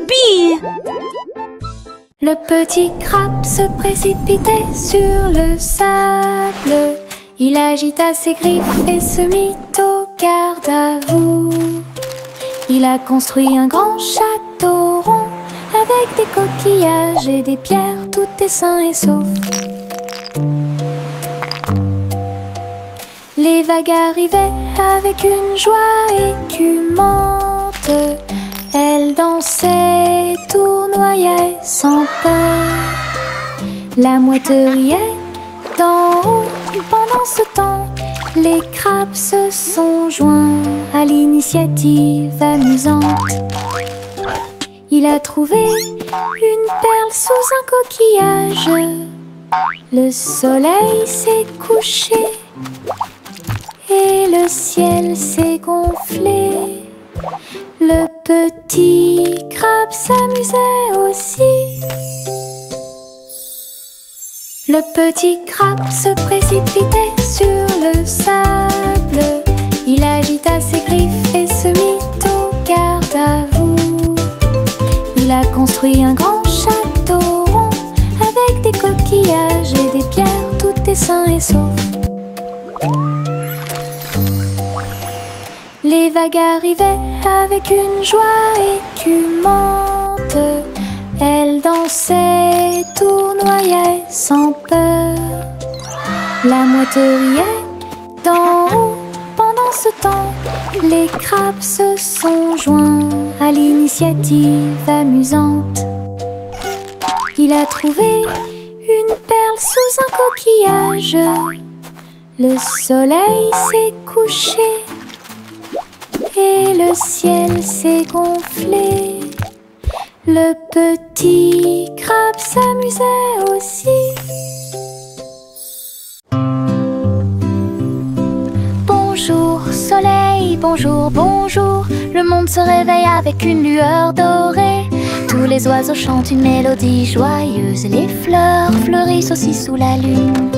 Youpi! Le petit crabe se précipitait sur le sable. Il agita ses griffes et se mit au garde à vous. Il a construit un grand château rond avec des coquillages et des pierres, tout est sain et sauf. Les vagues arrivaient avec une joie écumante. Elles dansaient, tournoyaient sans peur. La mouette riait d'en haut. Pendant ce temps, les crabes se sont joints à l'initiative amusante. Il a trouvé une perle sous un coquillage. Le soleil s'est couché et le ciel s'est gonflé. Le petit crabe s'amusait aussi. Le petit crabe se précipitait sur le sable. Il agita ses griffes et se mit au garde à vous. Il a construit un grand château rond avec des coquillages et des pierres, tout est sain et sauf. Les vagues arrivaient avec une joie écumante. Elles dansaient, tournoyaient sans peur. La mouette riait d'en haut. Pendant ce temps, les crabes se sont joints à l'initiative amusante. Il a trouvé une perle sous un coquillage. Le soleil s'est couché et le ciel s'est gonflé. Le petit crabe s'amusait aussi. Bonjour soleil, bonjour, bonjour. Le monde se réveille avec une lueur dorée. Tous les oiseaux chantent une mélodie joyeuse. Et les fleurs fleurissent aussi sous la lune.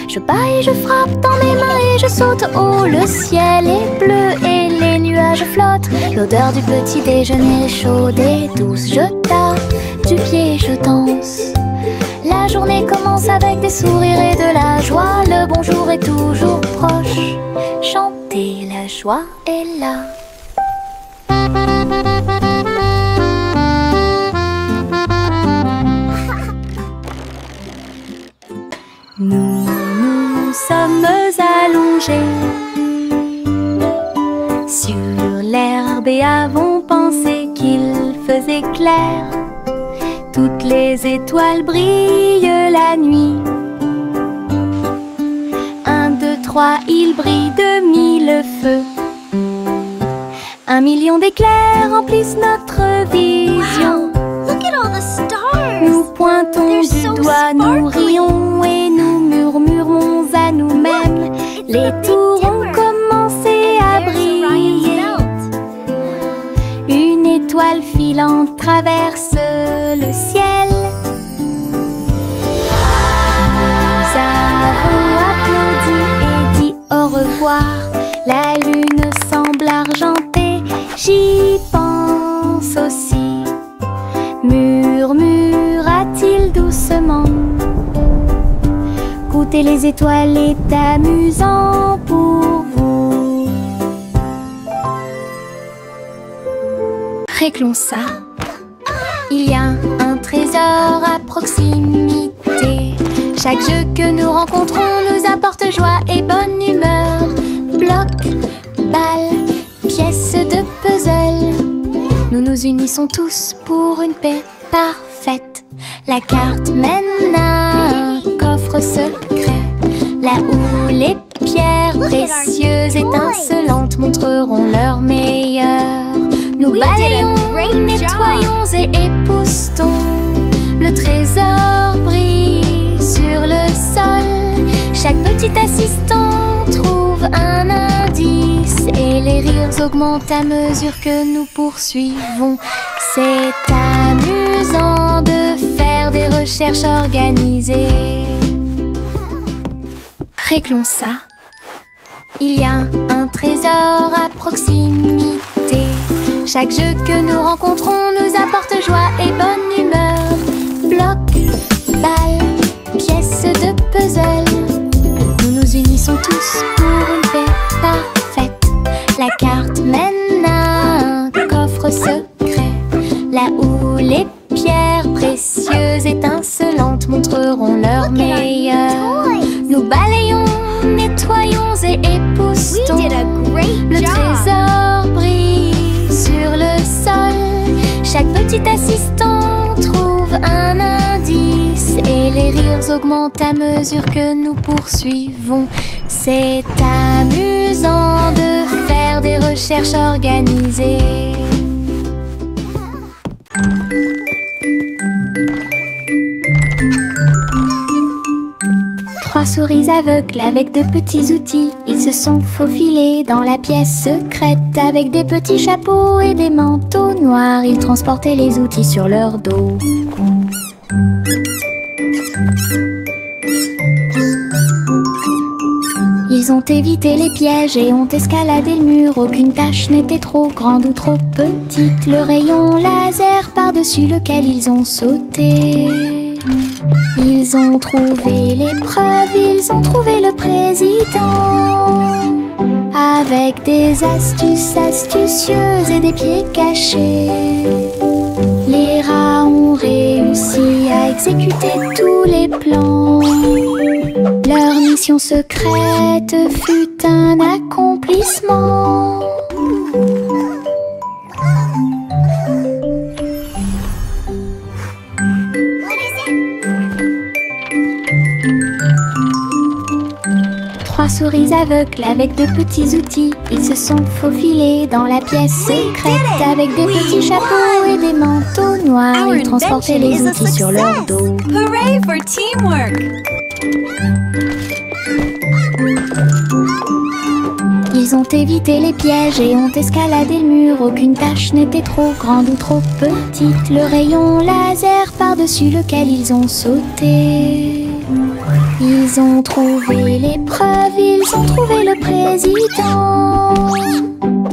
Je bats et je frappe dans mes mains et je saute haut. Le ciel est bleu et les nuages flottent. L'odeur du petit déjeuner est chaude et douce. Je tape du pied et je danse. La journée commence avec des sourires et de la joie. Le bonjour est toujours proche. Chantez, la joie est là. Nous sommes allongés sur l'herbe et avons pensé qu'il faisait clair. Toutes les étoiles brillent la nuit. 1, 2, 3, il brille de 1000 feux. 1 million d'éclairs remplissent notre vision. Wow, look at all the stars. Nous pointons They're du so doigt, nous sparkly. rions et nous murmurons à nous-mêmes. Les tours ont commencé à briller. Une étoile filante traverse le ciel. Nous avons applaudi et dit au revoir. La lune semble argentée, j'y pense aussi. Murmura-t-il doucement. Goûter les étoiles est amusant pour vous. Réglons ça. Il y a un trésor à proximité. Chaque jeu que nous rencontrons nous apporte joie et bonne humeur. Bloc, balle, pièces de puzzle. Nous nous unissons tous pour une paix parfaite. La carte mène à un coffre secret, là où les pierres précieuses étincelantes montreront leur meilleur. Nous balayons, nettoyons et époustons. Le trésor brille sur le sol. Chaque petit assistant trouve un indice et les rires augmentent à mesure que nous poursuivons. C'est amusant de faire des recherches organisées. Réglons ça. Il y a un trésor à proximité. Chaque jeu que nous rencontrons nous apporte joie porte mène à un coffre secret, là où les pierres précieuses étincelantes montreront leur meilleur. Nous balayons, nettoyons et époustons. Le trésor brille sur le sol. Chaque petit assistant trouve un indice et les rires augmentent à mesure que nous poursuivons. C'est amusant de faire des recherches organisées. Trois souris aveugles avec de petits outils. Ils se sont faufilés dans la pièce secrète. Avec des petits chapeaux et des manteaux noirs, ils transportaient les outils sur leur dos. Ils ont évité les pièges et ont escaladé le mur. Aucune tâche n'était trop grande ou trop petite. Le rayon laser par-dessus lequel ils ont sauté. Ils ont trouvé l'épreuve, ils ont trouvé le président. Avec des astuces astucieuses et des pieds cachés, les rats ont réussi à exécuter tous les plans. Leur mission secrète fut un accomplissement. Trois souris aveugles avec de petits outils. Ils se sont faufilés dans la pièce secrète. Avec des petits chapeaux et des manteaux noirs, ils transportaient les outils sur leur dos. Hooray for teamwork! Ils ont évité les pièges et ont escaladé le mur. Aucune tâche n'était trop grande ou trop petite. Le rayon laser par-dessus lequel ils ont sauté. Ils ont trouvé l'épreuve, ils ont trouvé le président.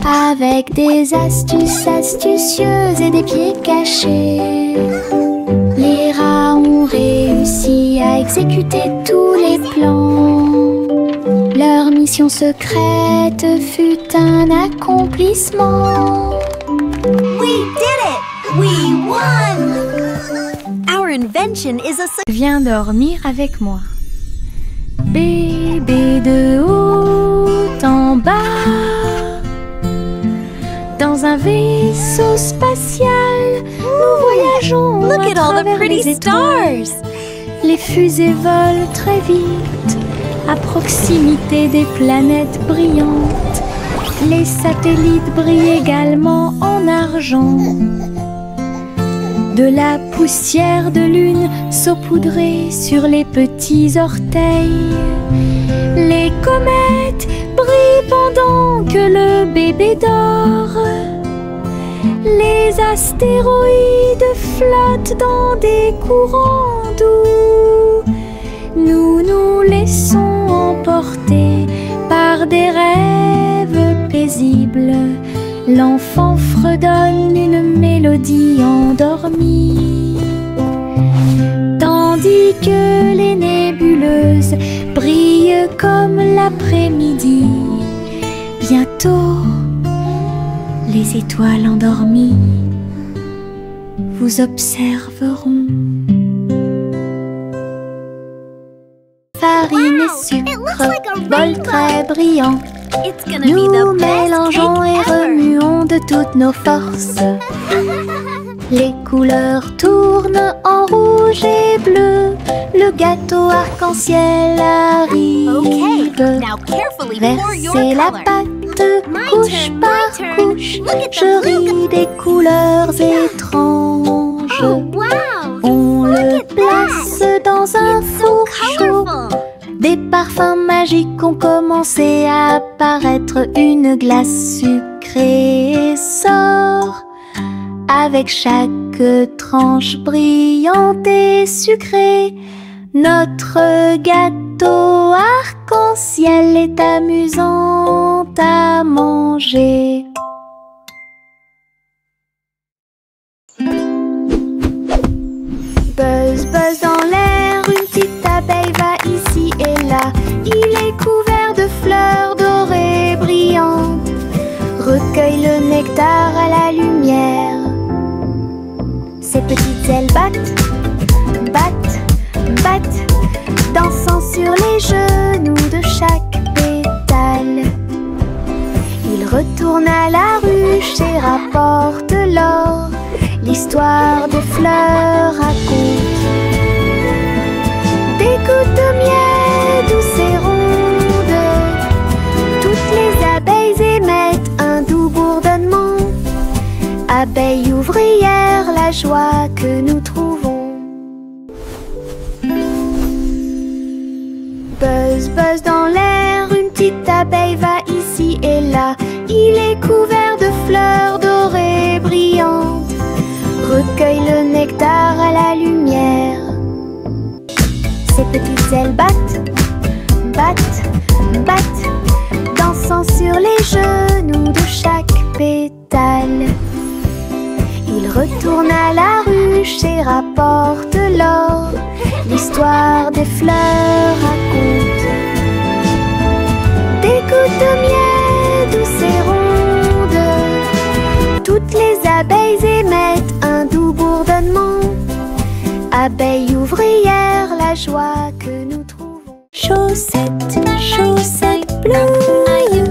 Avec des astuces astucieuses et des pieds cachés, les rats ont réussi à exécuter tous les plans. Leur mission secrète fut un accomplissement. We did it! We won! Our invention is a success. Viens dormir avec moi. Bébé de haut en bas, dans un vaisseau spatial, nous voyageons Look à at all the travers pretty les étoiles. stars! Les fusées volent très vite, à proximité des planètes brillantes. Les satellites brillent également en argent. De la poussière de lune saupoudrée sur les petits orteils. Les comètes brillent pendant que le bébé dort. Les astéroïdes flottent dans des courants doux. Nous nous laissons emporter par des rêves paisibles. L'enfant fredonne une mélodie endormie, tandis que les nébuleuses brillent comme l'après-midi. Bientôt, les étoiles endormies vous observeront. Farine et sucre, bol très brillant. It's gonna be Nous the best mélangeons et cake ever! remuons de toutes nos forces. Les couleurs tournent en rouge et bleu. Le gâteau arc-en-ciel arrive. Okay, now carefully pour your Versez la color. pâte My couche turn, par my turn. couche. Look at Je them, look ris des couleurs étranges. Oh wow! On Look le at place dans un It's so four chaud. colorful! Des parfums magiques ont commencé à apparaître. Une glace sucrée sort avec chaque tranche brillante et sucrée. Notre gâteau arc-en-ciel est amusant à manger. Buzz, buzz dans l'air, une petite abeille va ici et là. Il est couvert de fleurs dorées brillantes. recueille le nectar à la lumière. Ses petites ailes battent, battent, battent, dansant sur les genoux de chaque pétale. Il retourne à la ruche et rapporte l'or. L'histoire des fleurs raconte des gouttes de miel douces et rondes. Toutes les abeilles émettent un doux bourdonnement. Abeilles ouvrières, la joie que nous trouvons. Buzz, buzz dans l'air, une petite abeille va ici et là. Il est couvert de fleurs dorées brillantes. Recueille le nectar à la lumière. Ses petites ailes battent, battent, battent, dansant sur les genoux de chaque pétale. Il retourne à la ruche et rapporte l'or. L'histoire des fleurs raconte des gouttes de miel douces et rondes. Toutes les abeilles émettent un doux bourdonnement. Abeilles ouvrières, la joie que nous trouvons. Chaussettes, chaussettes bleues,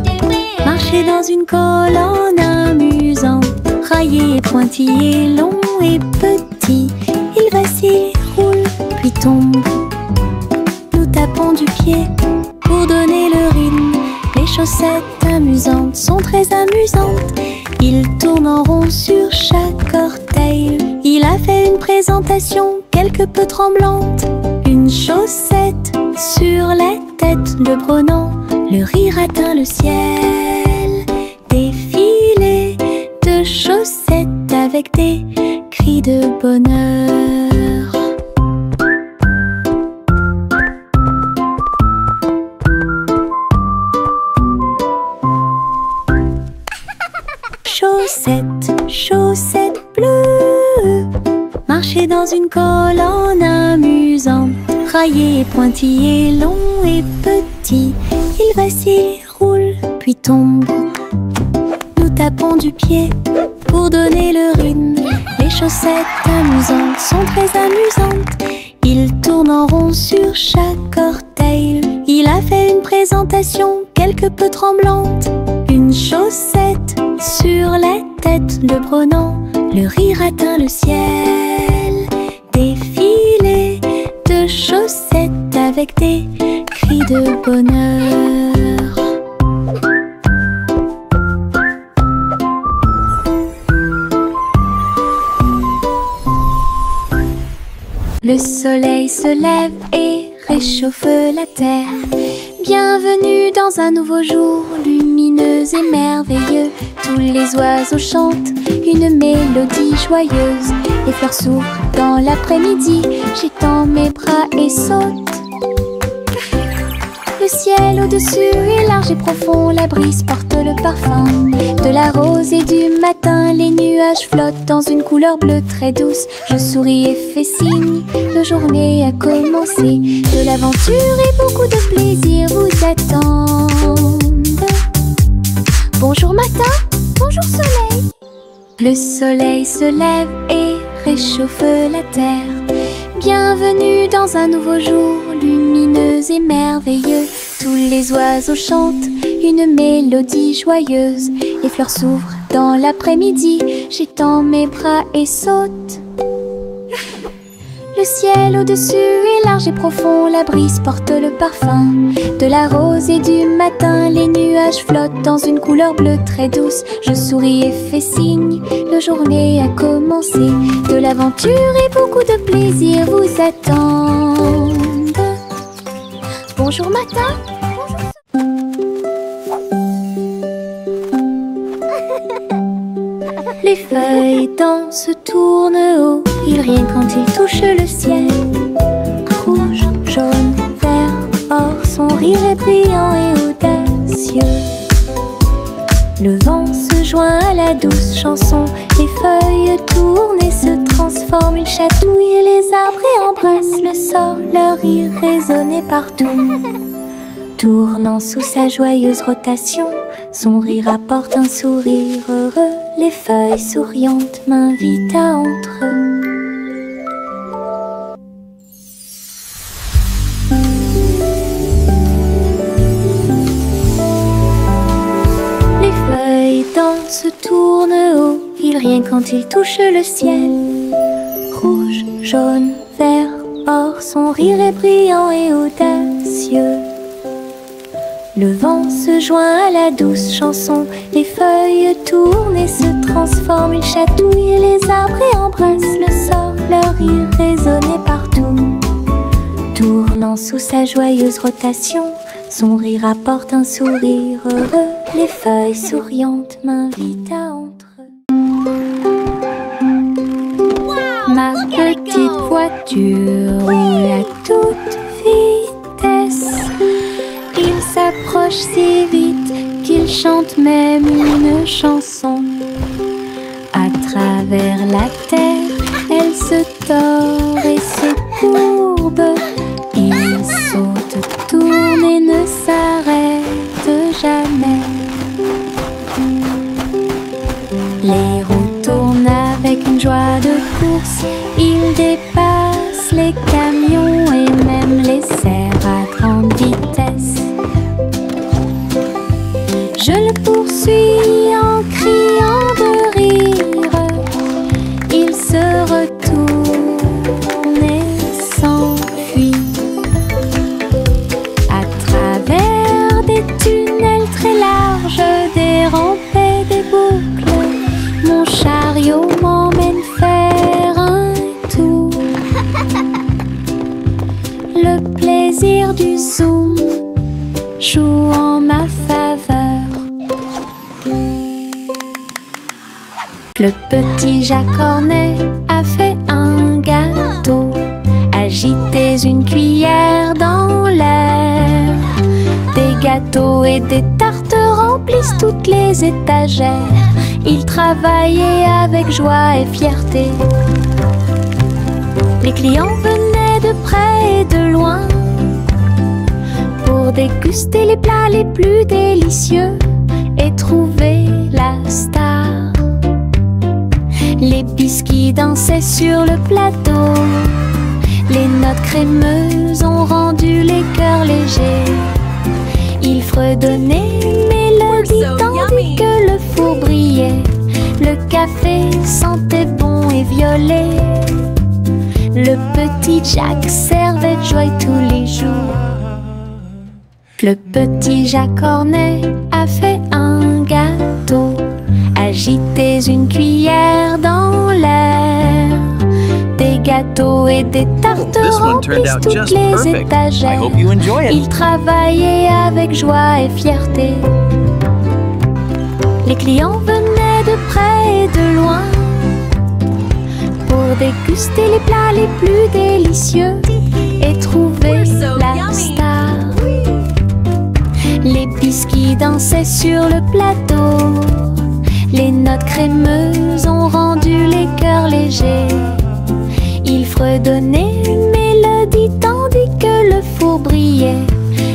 marcher dans une colonne amusante. Raillé et pointillé, long et petit, il vacille, roule, puis tombe. Nous tapons du pied pour donner le rythme. Les chaussettes amusantes sont très amusantes. Il tourne en rond sur chaque orteil. Il a fait une présentation quelque peu tremblante. Une chaussette sur la tête le prenant. Le rire atteint le ciel. Défilé de chaussettes avec des cris de bonheur. Chaussettes, chaussettes bleues, marcher dans une colonne amusante. Raillé et pointillé, long et petit, il vacille, roule, puis tombe. Nous tapons du pied pour donner le rythme. Les chaussettes amusantes sont très amusantes. Il tourne en rond sur chaque orteil. Il a fait une présentation quelque peu tremblante. Une chaussette sur la tête le prenant. Le rire atteint le ciel. Défilé de chaussettes avec des cris de bonheur. Le soleil se lève et réchauffe la terre. Bienvenue dans un nouveau jour, lumineux et merveilleux. Tous les oiseaux chantent une mélodie joyeuse. Les fleurs s'ouvrent dans l'après-midi, j'étends mes bras et saute. Le ciel au-dessus est large et profond, la brise porte le parfum de la rose et du matin. Les nuages flottent dans une couleur bleue très douce. Je souris et fais signe, la journée a commencé. De l'aventure et beaucoup de plaisir vous attendent. Bonjour matin, bonjour soleil. Le soleil se lève et réchauffe la terre. Bienvenue dans un nouveau jour, lumineux et merveilleux. Tous les oiseaux chantent une mélodie joyeuse. Les fleurs s'ouvrent dans l'après-midi, j'étends mes bras et saute. Le ciel au-dessus est large et profond, la brise porte le parfum de la rose et du matin. Les nuages flottent dans une couleur bleue très douce. Je souris et fais signe, la journée a commencé. De l'aventure et beaucoup de plaisir vous attendent. Bonjour matin, les feuilles dansent, tournent haut. Ils rient quand ils touchent le ciel. Rouge, jaune, vert, or, son rire est brillant et audacieux. Le vent se joint à la douce chanson. Les feuilles tournent et se transforment. Ils chatouillent les arbres et embrassent le sol. Leur rire résonnait partout. Tournant sous sa joyeuse rotation, Son rire apporte un sourire heureux. Les feuilles souriantes m'invitent à entre eux. Les feuilles dansent, tournent haut, ils rien quand ils touchent le ciel. Rouge, jaune, vert, or, son rire est brillant et audacieux. Le vent se joint à la douce chanson, les feuilles tournent et se transforment. Ils chatouillent les arbres et embrassent le sol, leur rire résonnait partout. Tournant sous sa joyeuse rotation, son rire apporte un sourire heureux. Les feuilles souriantes m'invitent à entre eux. Ma petite voiture roule à toute vitesse. Il s'approche si vite qu'il chante même une chanson. À travers la terre, elle se tord et se courbe. Il saute, tourne et ne s'arrête jamais. Les roues tournent avec une joie de course. Il dépasse les camions et même les cerfs à grande vitesse. Je le poursuis en criant de rire. Il se retourne et s'enfuit. À travers des tunnels très larges, des rampes et des boucles, mon chariot m'emmène faire un tour. Le plaisir du zoom joue en ma faveur. Le petit Jacques Cornet a fait un gâteau. Agitez une cuillère dans l'air. Des gâteaux et des tartes remplissent toutes les étagères. Il travaillait avec joie et fierté. Les clients venaient de près et de loin pour déguster les plats les plus délicieux et trouver la star. Les biscuits dansaient sur le plateau. Les notes crémeuses ont rendu les cœurs légers. Ils fredonnaient une mélodie tandis que le four brillait. Le café sentait bon et violet. Le petit Jacques servait de joie tous les jours. Le petit Jacques Cornet a fait un gâteau. Agitez une cuillère dans l'air. Des gâteaux et des tartes remplissent toutes les étagères. Il travaillait avec joie et fierté. Les clients venaient de près et de loin pour déguster les plats les plus délicieux et trouver la star. Les biscuits dansaient sur le plateau. Les notes crémeuses ont rendu les cœurs légers. Il fredonnait une mélodie tandis que le four brillait.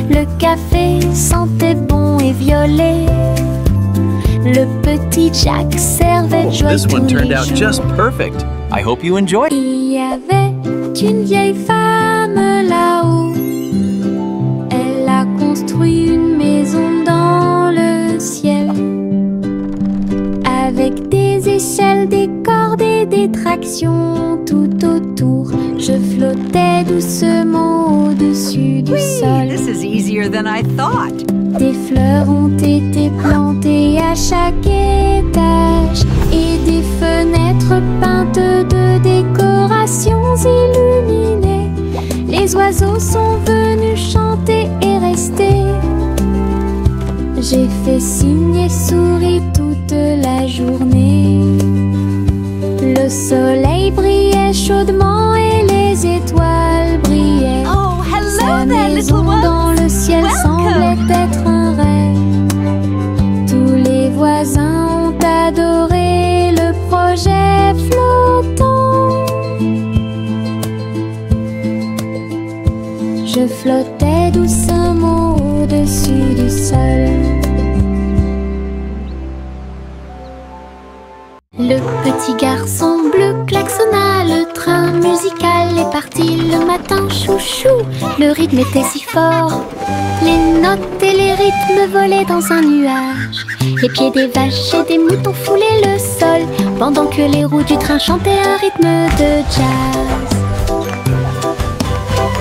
Le café sentait bon et violet. Le petit Jacques servait de joie tous les jours. Il y avait une vieille femme là-haut. Elle a construit une maison dans le ciel, avec des échelles, des cordes et des tractions tout autour. Je flottais doucement au-dessus du sol. Des fleurs ont été plantées à chaque étage et des fenêtres peintes de décorations illuminées. Les oiseaux sont venus chanter et rester. J'ai fait signe et souri toute la journée. Le soleil brillait chaudement et les étoiles brillaient. Sa maison dans le ciel semblait être un rêve. Tous les voisins ont adoré le projet flottant. Je flottais doucement au-dessus du sol. Le petit garçon bleu klaxonna, le train musical est parti le matin, chouchou. Le rythme était si fort, les notes et les rythmes volaient dans un nuage. Les pieds des vaches et des moutons foulaient le sol, pendant que les roues du train chantaient un rythme de jazz.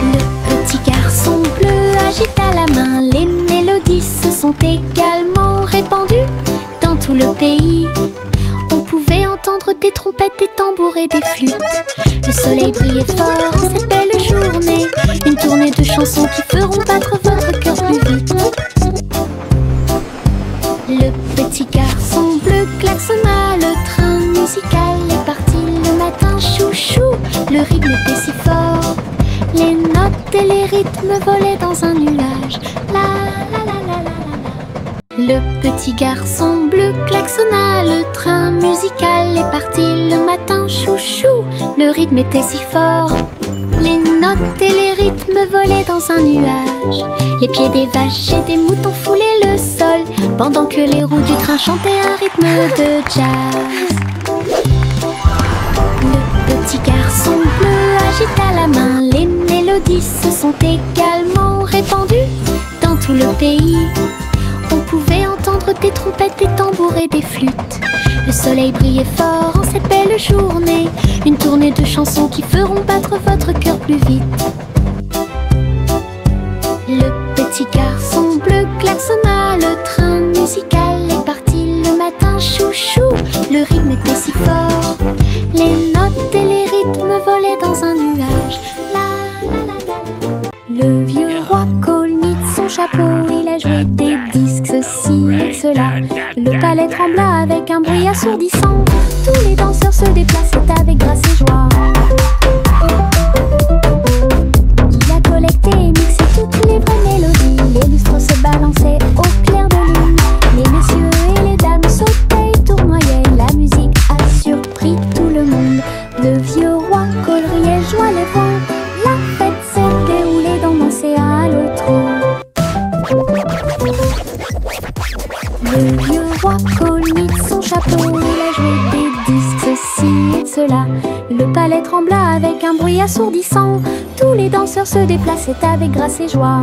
Le petit garçon bleu agita la main, les mélodies se sont également répandues dans tout le pays. On pouvait entendre des trompettes, des tambours et des flûtes. Le soleil brillait fort en cette belle journée, une tournée de chansons qui feront battre votre cœur plus vite. Le petit garçon bleu klaxonna, le train musical est parti le matin, chouchou. Le rythme était si fort, les notes et les rythmes volaient dans un nuage. La la la la la la. Le petit garçon bleu klaxonna, le train musical est parti le matin, chouchou. Le rythme était si fort, les notes et les rythmes volaient dans un nuage. Les pieds des vaches et des moutons foulaient le sol, pendant que les roues du train chantaient un rythme de jazz. Le petit garçon bleu agita la main, les mélodies se sont également répandues dans tout le pays. On pouvait entendre des trompettes, des tambours et des flûtes. Le soleil brillait fort en cette belle journée, une tournée de chansons qui feront battre votre cœur plus vite. Le petit garçon bleu klaxonna, le train musical est parti le matin, chouchou. Le rythme était si fort, les notes et les rythmes volaient dans un nuage. La la la la. Le vieux roi Cole mit son chapeau, il a joué des disques, ceci et cela. Le palais trembla avec un bruit assourdissant, tous les danseurs se déplaçaient avec grâce et joie. Il a collecté et mixé toutes les vraies mélodies, les lustres se balançaient au clair de lune. Les messieurs et les dames sautaient et tournoyaient, la musique a surpris tout le monde. Le vieux roi Cole riait, joie les vents, la fête s'est déroulée dans l'océan à l'autre. Le vieux roi Cole mit son chapeau, il a joué des disques, ceci et cela. Le palais trembla avec un bruit assourdissant, tous les danseurs se déplaçaient avec grâce et joie.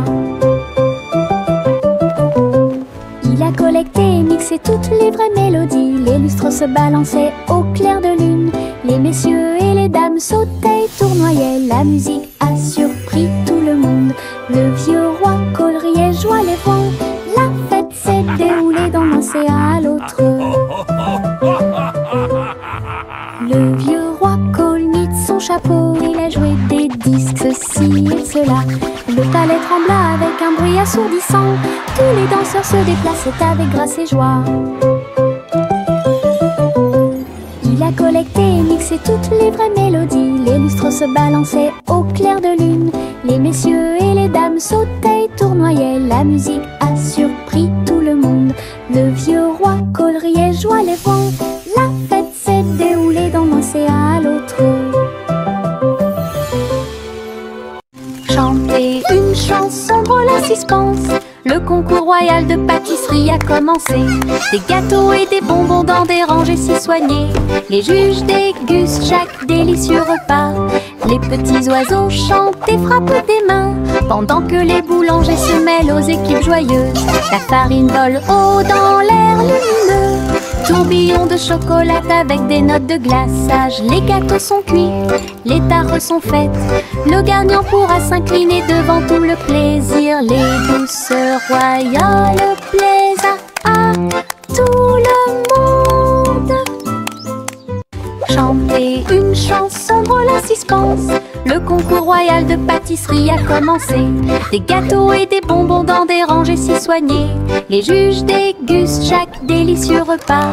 Il a collecté et mixé toutes les vraies mélodies, les lustres se balançaient au clair de lune. Les messieurs et les dames sautaient et tournoyaient, la musique a surpris tout le monde. Le vieux roi Cole riait, joie les vents, la fête s'est déroulée dans l'océan à l'autre. Le vieux roi Cole mit son chapeau, il a joué des disques, ceci et cela. Le palais trembla avec un bruit assourdissant, tous les danseurs se déplaçaient avec grâce et joie. Il a collecté et mixé toutes les vraies mélodies, les lustres se balançaient au clair de lune. Les messieurs et les dames sautaient et tournoyaient, la musique a surpris tout le monde. Le vieux roi Cole riait, joie les vents, la fête s'est déroulée dans l'océan à l'autre. Chanter une chanson drôle à suspense, le concours royal de pâtisserie a commencé. Des gâteaux et des bonbons dans des rangées si soignées, les juges dégustent chaque délicieux repas. Les petits oiseaux chantent et frappent des mains, pendant que les boulangers se mêlent aux équipes joyeuses. La farine vole haut dans l'air lumineux, tourbillon de chocolat avec des notes de glaçage. Les gâteaux sont cuits, les tares sont faites, le gagnant pourra s'incliner devant tout le plaisir. Les douceurs royales plaisent à tout le monde. Chanter une chanson drôle à suspense, le concours royal de pâtisserie a commencé. Des gâteaux et des bonbons dans des rangées si soignées, les juges dégustent chaque délicieux repas.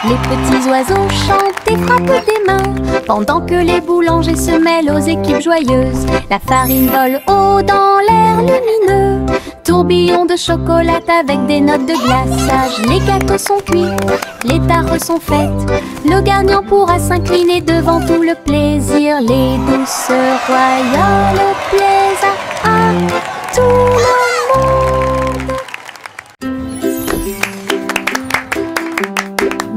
Les petits oiseaux chantent et frappent des mains, pendant que les boulangers se mêlent aux équipes joyeuses. La farine vole haut dans l'air lumineux, tourbillon de chocolat avec des notes de glaçage. Les gâteaux sont cuits, les tares sont faites, le gagnant pourra s'incliner devant tout le plaisir. Les douceurs royales plaisent à tout le monde.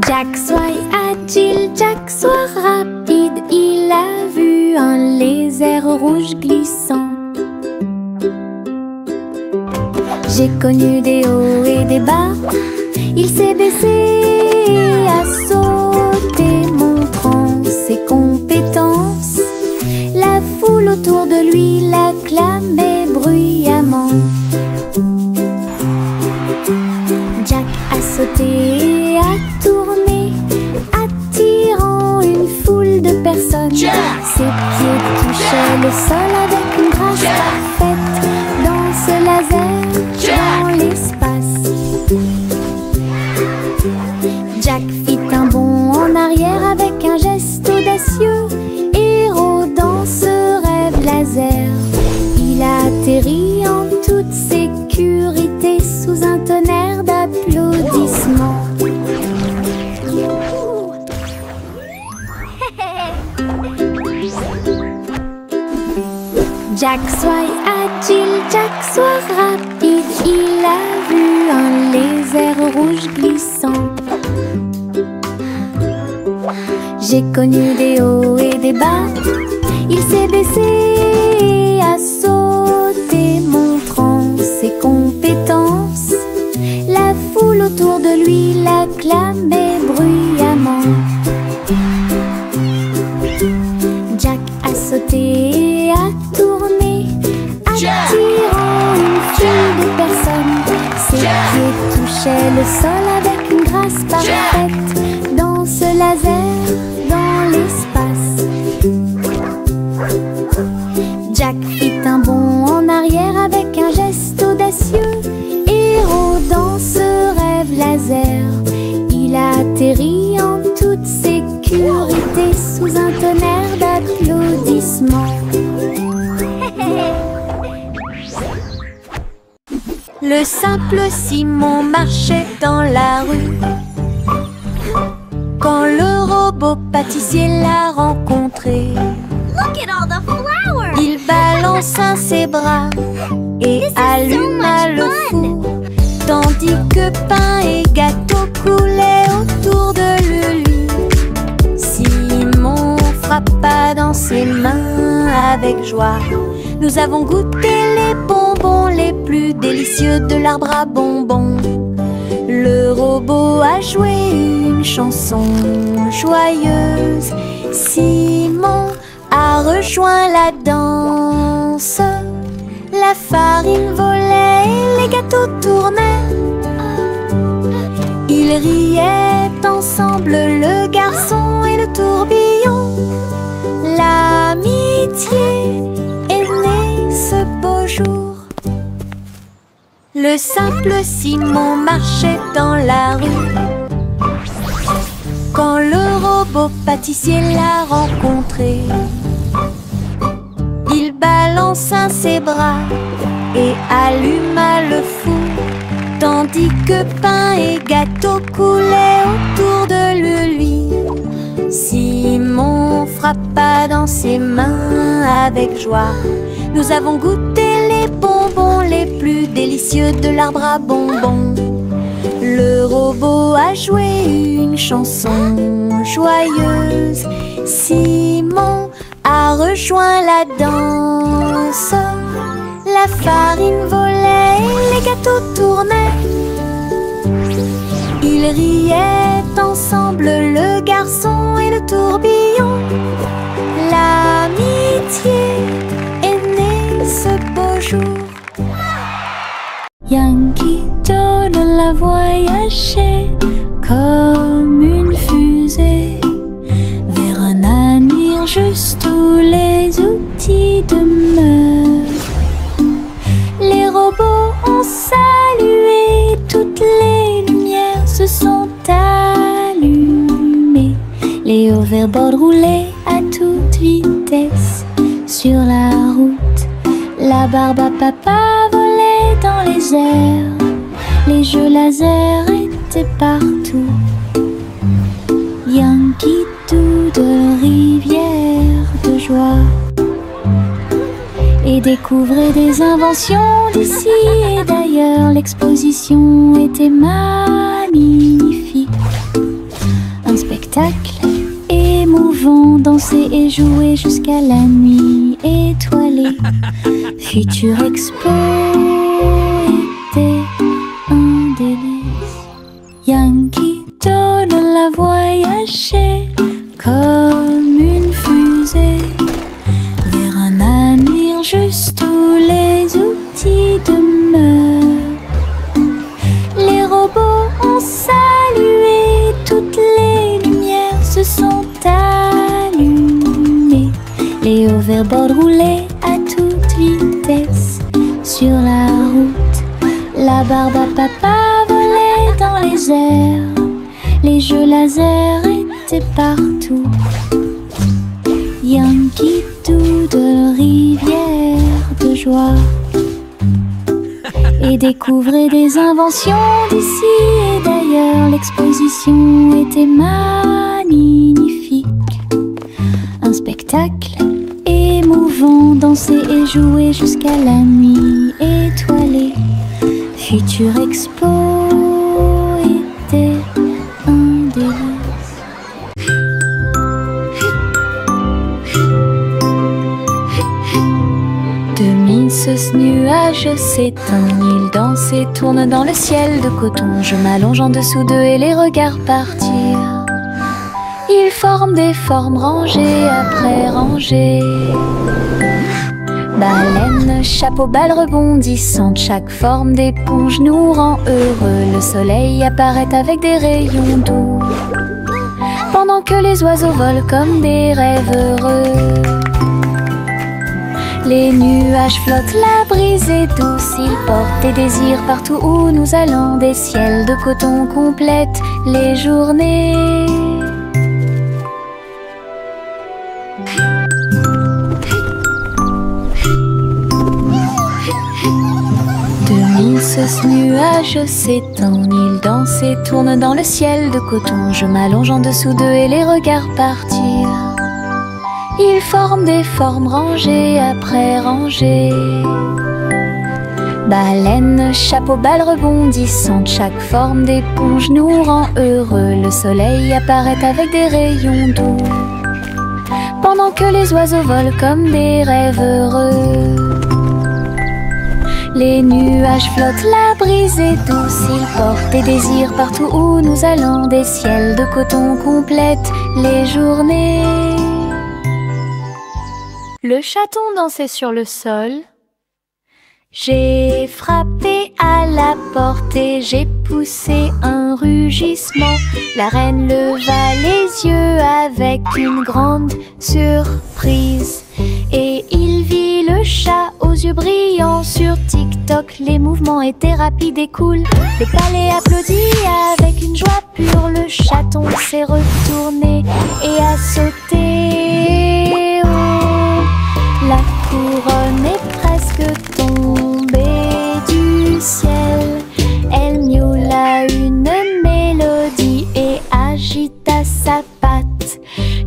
Jack soit soit agile, Jack soit rapide. Il a vu un lézard rouge glissant. J'ai connu des hauts et des bas. Il s'est baissé, a sauté, montrant ses compétences. La foule autour de lui l'acclamait bruyamment. Jack a sauté et a tourné, attirant une foule de personnes. Ses pieds touchaient le sol avec une grâce parfaite. Dans ce laser, dans l'espace, Jack fit un bond en arrière avec un geste audacieux. Héros dans ce rêve laser, il a atterri en toute sécurité sous un tonnerre d'applaudissements. Jack soit agile, Jack soit rapide. Il a vu un lézard rouge glissant. J'ai connu des hauts et des bas. Il s'est baissé, a sauté, montrant ses compétences. La foule autour de lui l'acclamait bruyamment. Jack a sauté et a tourné, attirant une foule de personnes. Ses pieds touchaient le sol avec une grâce parfaite. Dans ce laser, dans l'espace, Jack fit un bond en arrière avec un geste audacieux. Héros dans ce rêve laser, il a atterri en toute sécurité sous un tonnerre d'applaudissements. Le simple Simon marchait dans la rue quand le robot pâtissier l'a rencontré. Look at all the flowers! Il balança ses bras et alluma le four, tandis que pain et gâteau coulaient autour de lui. Simon frappa dans ses mains avec joie. Nous avons goûté les bonbons les plus délicieux de l'arbre à bonbons. Le robot a joué une chanson joyeuse. Simon a rejoint la danse. La farine volait et les gâteaux tournaient. Ils riaient ensemble, le garçon et le tourbillon. L'amitié est née ce beau jour. Le simple Simon marchait dans la rue quand le robot pâtissier l'a rencontré. Il balança ses bras et alluma le four, tandis que pain et gâteau coulaient autour de lui. Simon frappa dans ses mains avec joie. Nous avons goûté les bonbons les plus délicieux de l'arbre à bonbons. Le robot a joué une chanson joyeuse. Simon a rejoint la danse. La farine volait et les gâteaux tournaient. Ils riaient ensemble, le garçon et le tourbillon. L'amitié est née ce beau jour. Yankee Doodle a voyagé comme une fusée vers un avenir juste où les outils demeurent. Les robots ont salué, toutes les lumières se sont allumées. Les hoverboards roulaient à toute vitesse sur la route. La barbe à papa volait dans les airs. Les jeux laser étaient partout. Yankee Doodle, rivière de joie, et découvrait des inventions d'ici et d'ailleurs. L'exposition était magnifique. Un spectacle spectacle émouvant, danser et jouer jusqu'à la nuit étoilée. Future Expo était un délice. Yankee Doodle a voyagé comme une fusée vers un avenir juste où les outils demeurent. Les robots ont salué, toutes les lumières se sont allumées. Les hoverboards roulaient à toute vitesse sur la route. La barbe à papa volait dans les airs. Les jeux laser étaient partout. Yankee Doodle, rivière de joie. Et découvrez des inventions d'ici et d'ailleurs. L'exposition était magnifique. Un spectacle émouvant, danser et jouer jusqu'à la nuit étoilée. Future Expo était un délice. 2000 ce nuage s'éteint, il danse et tourne dans le ciel de coton. Je m'allonge en dessous d'eux et les regarde partir. Ils forment des formes rangées après rangées. Baleine, chapeau, balle rebondissante, chaque forme d'éponge nous rend heureux. Le soleil apparaît avec des rayons doux, pendant que les oiseaux volent comme des rêves heureux. Les nuages flottent, la brise est douce, ils portent des désirs partout où nous allons. Des ciels de coton complètent les journées. Ce nuage s'éteint, il danse et tourne dans le ciel de coton. Je m'allonge en dessous d'eux et les regarde partir. Ils forment des formes rangées après rangées. Baleine, chapeau, balle rebondissante, chaque forme d'éponge nous rend heureux. Le soleil apparaît avec des rayons doux, pendant que les oiseaux volent comme des rêves heureux. Les nuages flottent, la brise est douce, ils portent des désirs partout où nous allons. Des ciels de coton complètent les journées. Le chaton dansait sur le sol. J'ai frappé à la porte et j'ai poussé un rugissement. La reine leva les yeux avec une grande surprise. Et il vit le chat aux yeux brillants. Sur TikTok, les mouvements étaient rapides et cool. Le palais applaudit avec une joie pure. Le chaton s'est retourné et a sauté. Oh, la couronne est presque tombée du ciel. Elle miaula une mélodie et agita sa patte.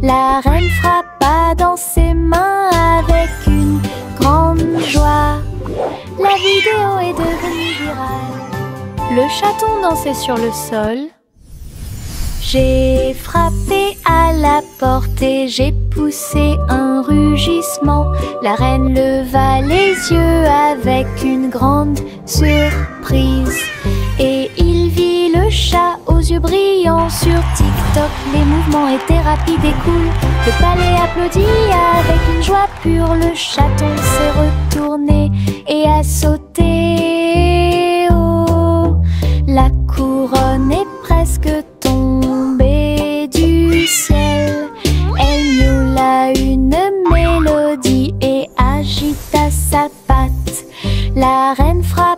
La reine frappa dans ses mains avec une grande joie. La vidéo est devenue virale. Le chaton dansait sur le sol. J'ai frappé à la porte et j'ai poussé un rugissement. La reine leva les yeux avec une grande surprise. Et il vit le chat aux yeux brillants. Sur TikTok, les mouvements étaient rapides et cool. Le palais applaudit avec une joie pure. Le chaton s'est retourné et a sauté. Oh, la couronne est presque tombée du ciel. Elle miaula une mélodie et agita sa patte. La reine frappa